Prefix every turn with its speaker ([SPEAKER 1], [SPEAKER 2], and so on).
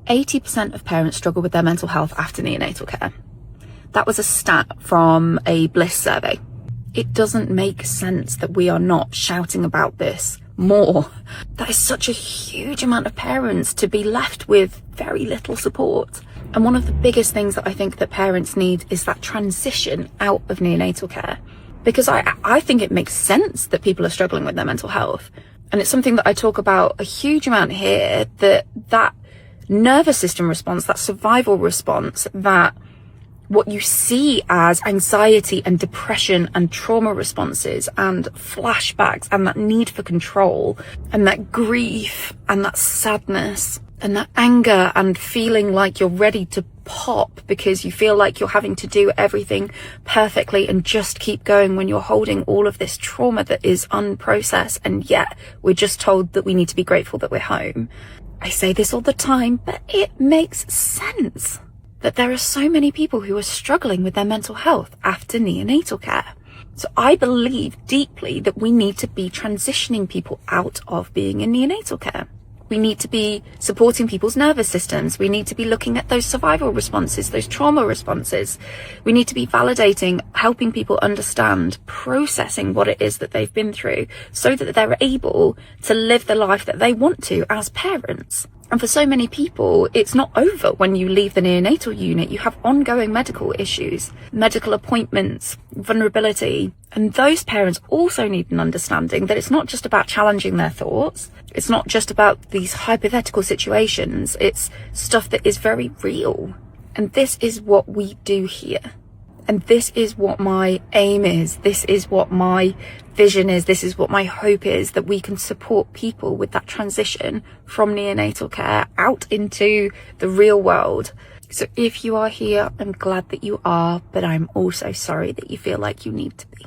[SPEAKER 1] 80% of parents struggle with their mental health after neonatal care. That was a stat from a Bliss survey. It doesn't make sense that we are not shouting about this more. That is such a huge amount of parents to be left with very little support. And one of the biggest things that I think that parents need is that transition out of neonatal care. Because I think it makes sense that people are struggling with their mental health. And it's something that I talk about a huge amount here, that nervous system response, that survival response, that what you see as anxiety and depression and trauma responses and flashbacks and that need for control and that grief and that sadness and that anger and feeling like you're ready to pop because you feel like you're having to do everything perfectly and just keep going when you're holding all of this trauma that is unprocessed, and yet we're just told that we need to be grateful that we're home. I say this all the time, but it makes sense that there are so many people who are struggling with their mental health after neonatal care. So I believe deeply that we need to be transitioning people out of being in neonatal care. We need to be supporting people's nervous systems. We need to be looking at those survival responses, those trauma responses. We need to be validating, helping people understand, processing what it is that they've been through so that they're able to live the life that they want to as parents. And for so many people, it's not over when you leave the neonatal unit. You have ongoing medical issues, medical appointments, vulnerability. And those parents also need an understanding that it's not just about challenging their thoughts. It's not just about these hypothetical situations. It's stuff that is very real. And this is what we do here. And this is what my aim is. This is what my vision is. This is what my hope is, that we can support people with that transition from neonatal care out into the real world. So if you are here, I'm glad that you are, but I'm also sorry that you feel like you need to be.